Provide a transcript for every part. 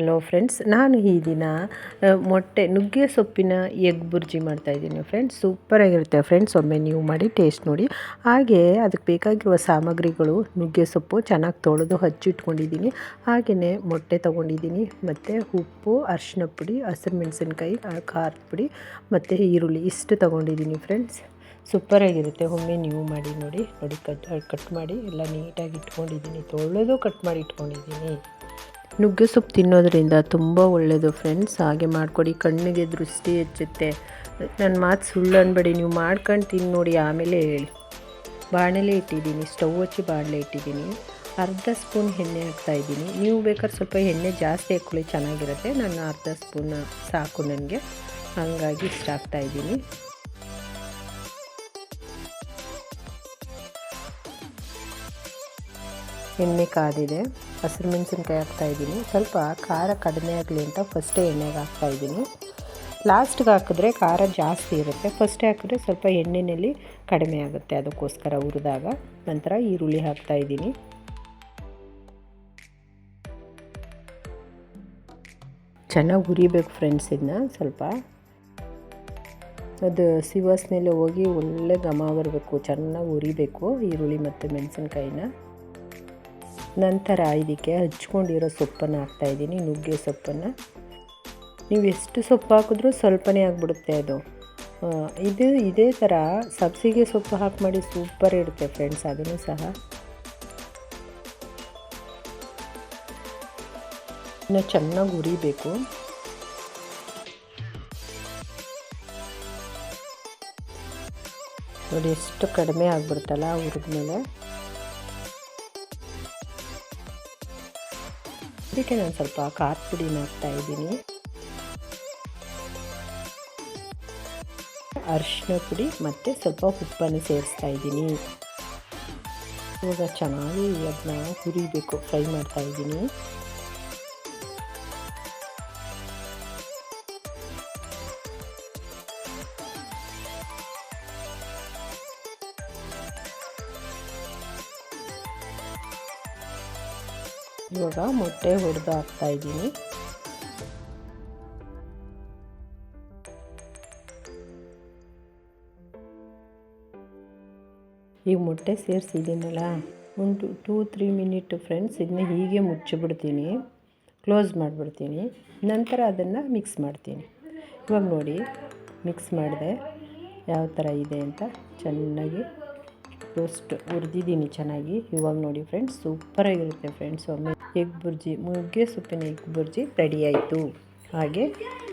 Hello friends, ನಾನು ಈ ದಿನ ನುಗ್ಗೆ ಸೊಪ್ಪಿನ ಎಗ್ ಬುರ್ಜಿ ಮಾಡ್ತಾಯಿದ್ದೀನಿ ಫ್ರೆಂಡ್ಸ್. ಸೂಪರಾಗಿರುತ್ತೆ ಫ್ರೆಂಡ್ಸ್. ಒಮ್ಮೆ ನೀವು ಮಾಡಿ ಟೇಸ್ಟ್ ನೋಡಿ. ಹಾಗೆ ಅದಕ್ಕೆ ಬೇಕಾಗಿರುವ ಸಾಮಗ್ರಿಗಳು: ನುಗ್ಗೆ ಸೊಪ್ಪು ಚೆನ್ನಾಗಿ ತೊಳೆದು ಹಚ್ಚಿಟ್ಕೊಂಡಿದ್ದೀನಿ, ಹಾಗೆಯೇ ಮೊಟ್ಟೆ ತೊಗೊಂಡಿದ್ದೀನಿ, ಮತ್ತು ಉಪ್ಪು, ಅರಿಶಿನ ಪುಡಿ, ಹಸಿರು ಮೆಣಸಿನ್ಕಾಯಿ, ಖಾರದ ಪುಡಿ ಮತ್ತು ಈರುಳ್ಳಿ ಇಷ್ಟು ತೊಗೊಂಡಿದ್ದೀನಿ ಫ್ರೆಂಡ್ಸ್. ಸೂಪರಾಗಿರುತ್ತೆ. ಒಮ್ಮೆ ನೀವು ಮಾಡಿ ನೋಡಿ. ಕಟ್ ಮಾಡಿ ಎಲ್ಲ ನೀಟಾಗಿ ಇಟ್ಕೊಂಡಿದ್ದೀನಿ, ತೊಳೆದು ಕಟ್ ಮಾಡಿ ಇಟ್ಕೊಂಡಿದ್ದೀನಿ. ನುಗ್ಗೆ ಸೊಪ್ಪು ತಿನ್ನೋದ್ರಿಂದ ತುಂಬ ಒಳ್ಳೆಯದು ಫ್ರೆಂಡ್ಸ್. ಹಾಗೆ ಮಾಡಿಕೊಡಿ, ಕಣ್ಣಿಗೆ ದೃಷ್ಟಿ ಹೆಚ್ಚುತ್ತೆ. ನನ್ನ ಮಾತು ಸುಳ್ಳು ಅನ್ಬೇಡಿ, ನೀವು ಮಾಡ್ಕೊಂಡು ತಿಂದು ನೋಡಿ, ಆಮೇಲೆ ಹೇಳಿ. ಬಾಣಲೆ ಇಟ್ಟಿದ್ದೀನಿ, ಸ್ಟವ್ ಹಚ್ಚಿ ಬಾಣಲೆ ಇಟ್ಟಿದ್ದೀನಿ. ಅರ್ಧ ಸ್ಪೂನ್ ಎಣ್ಣೆ ಹಾಕ್ತಾಯಿದ್ದೀನಿ. ನೀವು ಬೇಕಾದ್ರೆ ಸ್ವಲ್ಪ ಎಣ್ಣೆ ಜಾಸ್ತಿ ಹಾಕ್ಕೊಳ್ಳಿ, ಚೆನ್ನಾಗಿರುತ್ತೆ. ನಾನು ಅರ್ಧ ಸ್ಪೂನ್ ಸಾಕು ನನಗೆ, ಹಾಗಾಗಿ ಇಷ್ಟ ಹಾಕ್ತಾಯಿದ್ದೀನಿ. ಎಣ್ಣೆ ಕಾದಿದೆ, ಹಸಿರು ಮೆಣಸಿನ್ಕಾಯಿ ಹಾಕ್ತಾಯಿದ್ದೀನಿ. ಸ್ವಲ್ಪ ಖಾರ ಕಡಿಮೆ ಆಗಲಿ ಅಂತ ಫಸ್ಟೇ ಎಣ್ಣೆಗೆ ಹಾಕ್ತಾಯಿದ್ದೀನಿ. ಲಾಸ್ಟ್ಗೆ ಹಾಕಿದ್ರೆ ಖಾರ ಜಾಸ್ತಿ ಇರುತ್ತೆ, ಫಸ್ಟೇ ಹಾಕಿದ್ರೆ ಸ್ವಲ್ಪ ಎಣ್ಣೆಯಲ್ಲಿ ಕಡಿಮೆ ಆಗುತ್ತೆ, ಅದಕ್ಕೋಸ್ಕರ ಹುರಿದಾಗ. ನಂತರ ಈರುಳ್ಳಿ ಹಾಕ್ತಾಯಿದ್ದೀನಿ. ಚೆನ್ನಾಗಿ ಹುರಿಬೇಕು ಫ್ರೆಂಡ್ಸ್. ಇದನ್ನ ಸ್ವಲ್ಪ ಅದು ಸಿವಾಸನೆಲ್ಲ ಹೋಗಿ ಒಳ್ಳೆ ಘಮ ಬರಬೇಕು, ಚೆನ್ನಾಗಿ ಹುರಿಬೇಕು ಈರುಳ್ಳಿ ಮತ್ತು ಮೆಣಸಿನ್ಕಾಯಿನ. ನಂತರ ಇದಕ್ಕೆ ಹಚ್ಕೊಂಡಿರೋ ಸೊಪ್ಪನ್ನು ಹಾಕ್ತಾಯಿದ್ದೀನಿ, ನುಗ್ಗೆ ಸೊಪ್ಪನ್ನು. ನೀವು ಎಷ್ಟು ಸೊಪ್ಪು ಹಾಕಿದ್ರೂ ಸ್ವಲ್ಪನೇ ಆಗಿಬಿಡುತ್ತೆ ಅದು. ಇದೇ ಥರ ಸಬ್ಸಿಗೆ ಸೊಪ್ಪು ಹಾಕಿ ಮಾಡಿ, ಸೂಪರ್ ಇರುತ್ತೆ ಫ್ರೆಂಡ್ಸ್. ಅದನ್ನು ಸಹ ಇನ್ನು ಚೆನ್ನಾಗಿ ಹುರಿಬೇಕು. ನೋಡಿ ಎಷ್ಟು ಕಡಿಮೆ ಆಗಿಬಿಡುತ್ತಲ್ಲ ಹುರಿದ್ಮೇಲೆ. ಇದಕ್ಕೆ ನಾನು ಸ್ವಲ್ಪ ಖಾರದ ಪುಡಿನ ಹಾಕ್ತಾಯಿದ್ದೀನಿ, ಅರಿಶಿನ ಪುಡಿ ಮತ್ತು ಸ್ವಲ್ಪ ಉಪ್ಪನ್ನು ಸೇರಿಸ್ತಾ ಇದ್ದೀನಿ. ಇವಾಗ ಚೆನ್ನಾಗಿ ಅದನ್ನ ಹುರಿಬೇಕು, ಫ್ರೈ ಮಾಡ್ತಾಯಿದ್ದೀನಿ. ಇವಾಗ ಮೊಟ್ಟೆ ಹೊಡೆದು ಹಾಕ್ತಾಯಿದ್ದೀನಿ. ಈಗ ಮೊಟ್ಟೆ ಸೇರಿಸಿದ್ದೀನಲ್ಲ, ಒಂದು 2-3 ಮಿನಿಟ್ ಫ್ರೆಂಡ್ಸ್ ಇದನ್ನ ಹೀಗೆ ಮುಚ್ಚಿಬಿಡ್ತೀನಿ, ಕ್ಲೋಸ್ ಮಾಡಿಬಿಡ್ತೀನಿ. ನಂತರ ಅದನ್ನು ಮಿಕ್ಸ್ ಮಾಡ್ತೀನಿ. ಇವಾಗ ನೋಡಿ, ಮಿಕ್ಸ್ ಮಾಡಿದೆ ಯಾವ ಥರ ಇದೆ ಅಂತ. ಚೆನ್ನಾಗಿ ರೋಸ್ಟ್ ಹುರಿದಿದ್ದೀನಿ ಚೆನ್ನಾಗಿ. ಇವಾಗ ನೋಡಿ ಫ್ರೆಂಡ್ಸ್, ಸೂಪರಾಗಿರುತ್ತೆ ಫ್ರೆಂಡ್ಸ್. ಒಮ್ಮೆ ಎಗ್ ಬುರ್ಜಿ, ನುಗ್ಗೆ ಸೊಪ್ಪಿನ ಎಗ್ ಬುರ್ಜಿ ರೆಡಿ ಆಯಿತು. ಹಾಗೆ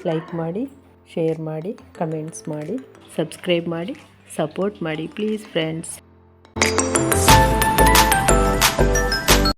ಲೈಕ್ ಮಾಡಿ, ಶೇರ್ ಮಾಡಿ, ಕಮೆಂಟ್ಸ್ ಮಾಡಿ, ಸಬ್ಸ್ಕ್ರೈಬ್ ಮಾಡಿ, ಸಪೋರ್ಟ್ ಮಾಡಿ ಪ್ಲೀಸ್ ಫ್ರೆಂಡ್ಸ್.